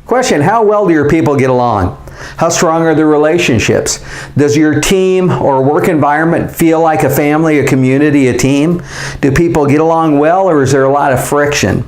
Question, how well do your people get along? How strong are the relationships? Does your team or work environment feel like a family, a community, a team? Do people get along well, or is there a lot of friction?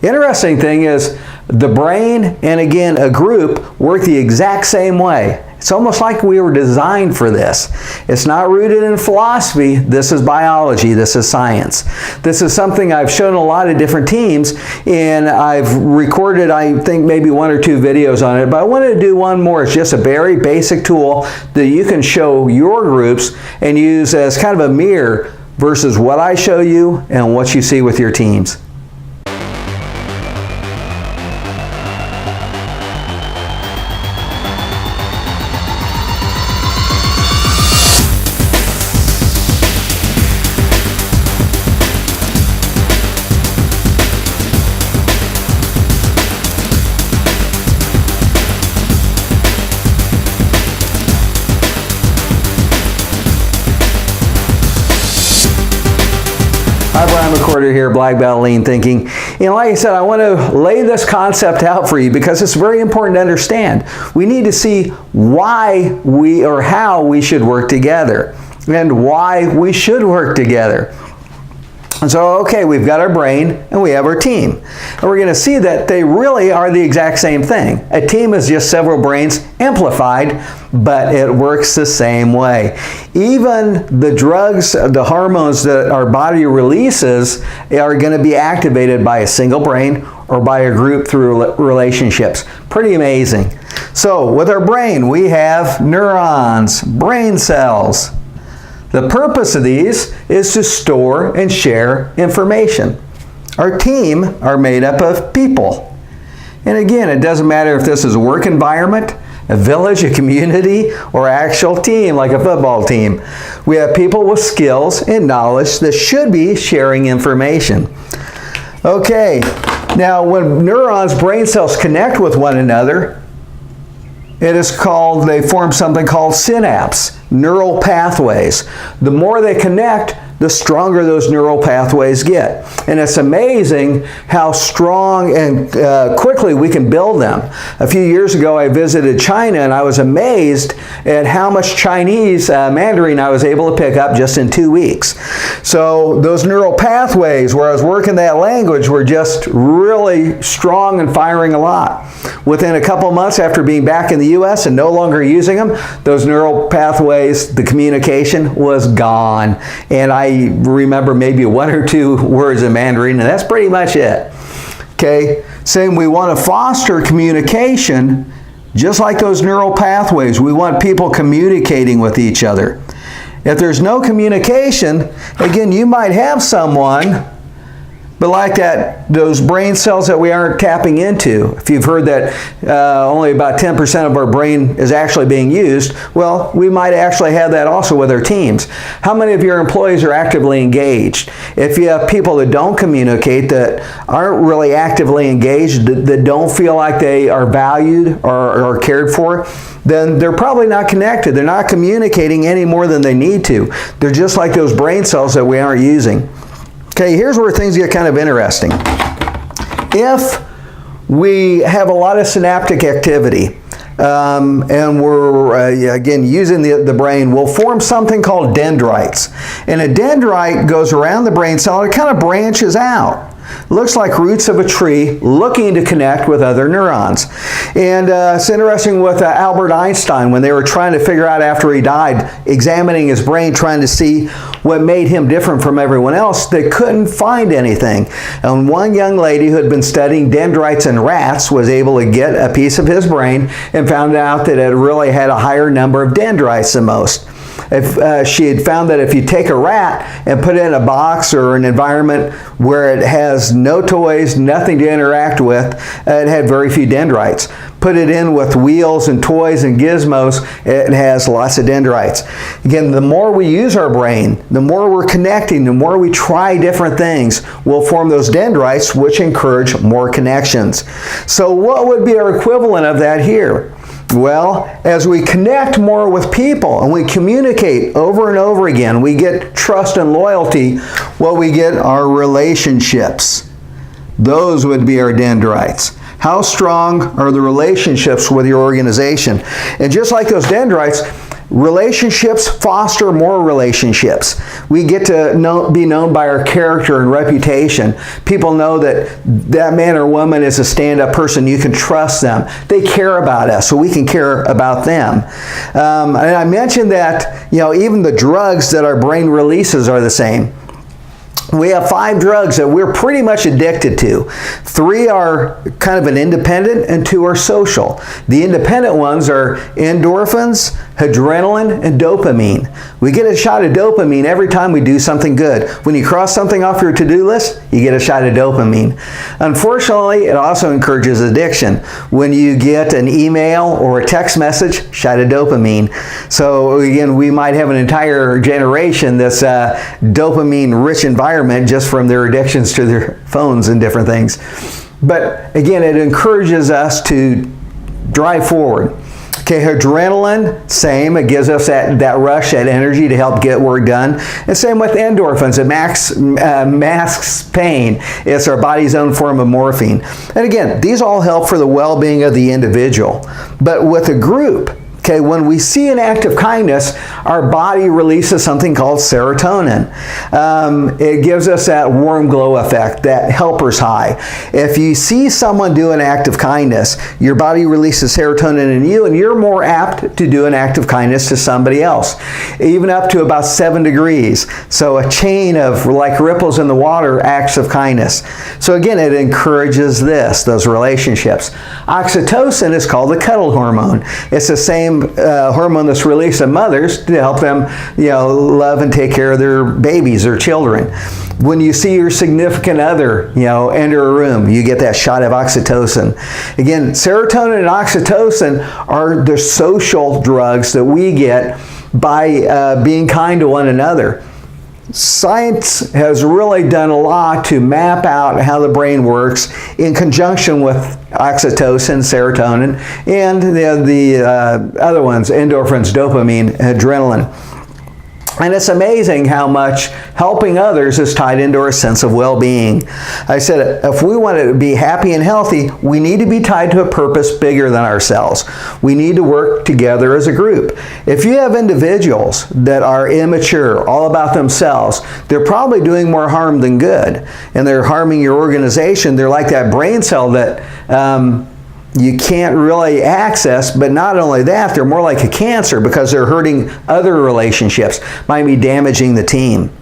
Interesting thing is the brain and, again, a group work the exact same way. It's almost like we were designed for this. It's not rooted in philosophy. This is biology. This is science. This is something I've shown a lot of different teams, and I've recorded, I think, maybe 1 or 2 videos on it, but I wanted to do one more. It's just a very basic tool that you can show your groups and use as kind of a mirror versus what I show you and what you see with your teams. Hi, Brian McCorder here, Black Belt Lean Thinking. And like I said, I want to lay this concept out for you because it's very important to understand. We need to see why we or how we should work together and why we should work together. And so, okay, we've got our brain and we have our team. And we're going to see that they really are the exact same thing. A team is just several brains amplified, but it works the same way. Even the drugs, the hormones that our body releases are going to be activated by a single brain or by a group through relationships. Pretty amazing. So, with our brain, we have neurons, brain cells. The purpose of these is to store and share information. Our team are made up of people. And again, it doesn't matter if this is a work environment, a village, a community, or an actual team like a football team. We have people with skills and knowledge that should be sharing information. Okay, now when neurons, brain cells connect with one another, they form something called synapse, neural pathways. The more they connect, the stronger those neural pathways get. And it's amazing how strong and quickly we can build them. A few years ago, I visited China, and I was amazed at how much Chinese Mandarin I was able to pick up just in 2 weeks. So those neural pathways where I was working that language were just really strong and firing a lot. Within a couple months after being back in the U.S. and no longer using them, those neural pathways, the communication was gone. And I remember maybe 1 or 2 words in Mandarin, and that's pretty much it. Okay, saying we want to foster communication just like those neural pathways. We want people communicating with each other. If there's no communication, again, you might have someone, but like those brain cells that we aren't tapping into. If you've heard that only about 10% of our brain is actually being used, well, we might actually have that also with our teams. How many of your employees are actively engaged? If you have people that don't communicate, that aren't really actively engaged, that don't feel like they are valued or cared for, then they're probably not connected. They're not communicating any more than they need to. They're just like those brain cells that we aren't using. Okay, here's where things get kind of interesting. If we have a lot of synaptic activity, and we're, again, using the brain, we'll form something called dendrites. And a dendrite goes around the brain cell and it kind of branches out. Looks like roots of a tree looking to connect with other neurons. And it's interesting with Albert Einstein, when they were trying to figure out after he died, examining his brain, trying to see what made him different from everyone else, they couldn't find anything. And one young lady who had been studying dendrites in rats was able to get a piece of his brain and found out that it really had a higher number of dendrites than most. If she had found that if you take a rat and put it in a box or an environment where it has no toys, nothing to interact with, it had very few dendrites. Put it in with wheels and toys and gizmos, it has lots of dendrites. Again, the more we use our brain, the more we're connecting, the more we try different things, we'll form those dendrites, which encourage more connections. So what would be our equivalent of that here? Well, as we connect more with people and we communicate over and over again, we get trust and loyalty. What we get are relationships. Those would be our dendrites. How strong are the relationships with your organization? And just like those dendrites, relationships foster more relationships. We get to be known by our character and reputation. People know that that man or woman is a stand-up person. You can trust them. They care about us, so we can care about them. And I mentioned that, even the drugs that our brain releases are the same. We have 5 drugs that we're pretty much addicted to. 3 are kind of an independent and 2 are social. The independent ones are endorphins, adrenaline, and dopamine. We get a shot of dopamine every time we do something good. When you cross something off your to-do list, you get a shot of dopamine. Unfortunately, it also encourages addiction. When you get an email or a text message, shot of dopamine. So again, we might have an entire generation that's dopamine-rich environment just from their addictions to their phones and different things. But again, it encourages us to drive forward. Okay, adrenaline, same. It gives us that rush, that energy to help get work done. And same with endorphins. It masks pain. It's our body's own form of morphine. And again, these all help for the well-being of the individual. But with a group, okay, when we see an act of kindness, our body releases something called serotonin. It gives us that warm glow effect, that helper's high. If you see someone do an act of kindness, your body releases serotonin in you, and you're more apt to do an act of kindness to somebody else, even up to about 7 degrees. So a chain of, like ripples in the water, acts of kindness. So again, it encourages those relationships. Oxytocin is called the cuddle hormone. It's the same hormone that's released in mothers to help them, love and take care of their babies or children. When you see your significant other, enter a room, you get that shot of oxytocin. Again, serotonin and oxytocin are the social drugs that we get by being kind to one another. Science has really done a lot to map out how the brain works in conjunction with oxytocin, serotonin, and the other ones, endorphins, dopamine, adrenaline. And it's amazing how much helping others is tied into our sense of well-being. I said, if we want to be happy and healthy, we need to be tied to a purpose bigger than ourselves. We need to work together as a group. If you have individuals that are immature, all about themselves, they're probably doing more harm than good. And they're harming your organization. They're like that brain cell that you can't really access, but not only that, they're more like a cancer because they're hurting other relationships, might be damaging the team.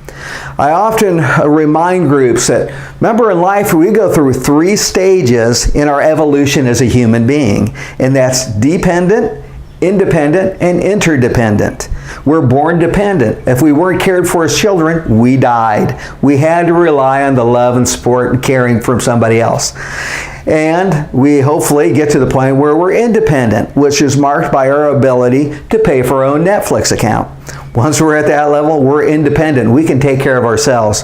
I often remind groups that, remember in life, we go through 3 stages in our evolution as a human being, and that's dependent, independent, and interdependent. We're born dependent. If we weren't cared for as children, we died. We had to rely on the love and support and caring from somebody else. And we hopefully get to the point where we're independent, which is marked by our ability to pay for our own Netflix account. Once we're at that level, we're independent. We can take care of ourselves.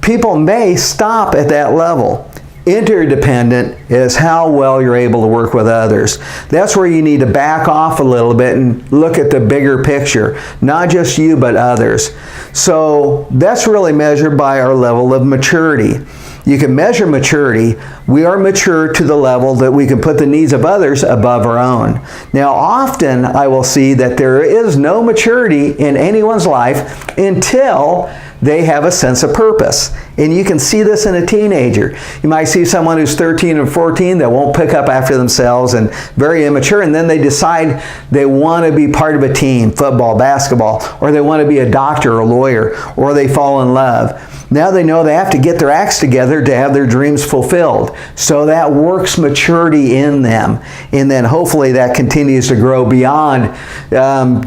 People may stop at that level. Interdependent is how well you're able to work with others. That's where you need to back off a little bit and look at the bigger picture, not just you, but others. So that's really measured by our level of maturity. You can measure maturity. We are mature to the level that we can put the needs of others above our own. Now, often I will see that there is no maturity in anyone's life until they have a sense of purpose. And you can see this in a teenager. You might see someone who's 13 or 14 that won't pick up after themselves and very immature, and then they decide they want to be part of a team, football, basketball, or they want to be a doctor or a lawyer, or they fall in love. Now they know they have to get their acts together to have their dreams fulfilled. So that works maturity in them. And then hopefully that continues to grow beyond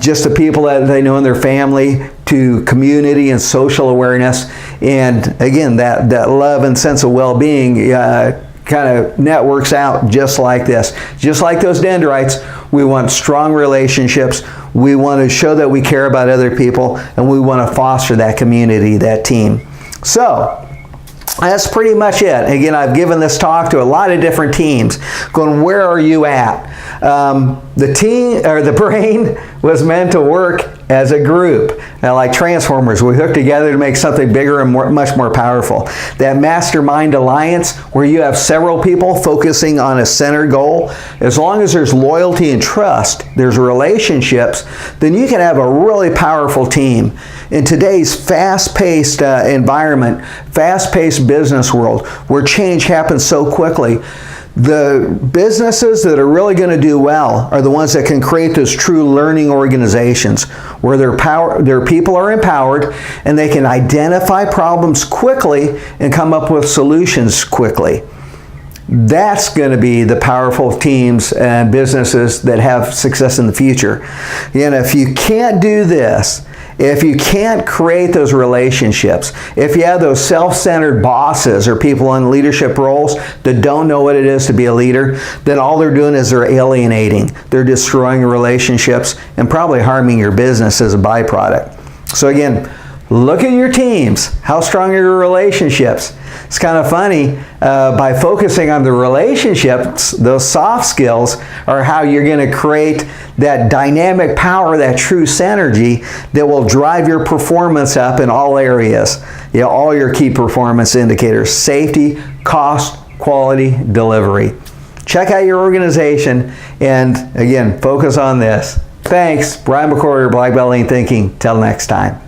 just the people that they know in their family to community and social awareness. And again, that love and sense of well-being kind of networks out just like this. Just like those dendrites, we want strong relationships. We want to show that we care about other people, and we want to foster that community, that team. So, that's pretty much it. Again, I've given this talk to a lot of different teams, going, where are you at? The brain was meant to work as a group. Now, like Transformers, we hook together to make something bigger and much more powerful. That Mastermind Alliance, where you have several people focusing on a center goal, as long as there's loyalty and trust, there's relationships, then you can have a really powerful team. In today's fast-paced environment, fast-paced business world, where change happens so quickly, the businesses that are really going to do well are the ones that can create those true learning organizations where their people are empowered and they can identify problems quickly and come up with solutions quickly. That's going to be the powerful teams and businesses that have success in the future. And if you can't do this, if you can't create those relationships, if you have those self-centered bosses or people in leadership roles that don't know what it is to be a leader, then all they're doing is they're alienating. They're destroying relationships and probably harming your business as a byproduct. So again, look at your teams. How strong are your relationships? It's kind of funny, by focusing on the relationships, those soft skills are how you're going to create that dynamic power, that true synergy that will drive your performance up in all areas. You know, all your key performance indicators: safety, cost, quality, delivery. Check out your organization and again, focus on this. Thanks. Brian McCorder, Black Belt Lean Thinking. Till next time.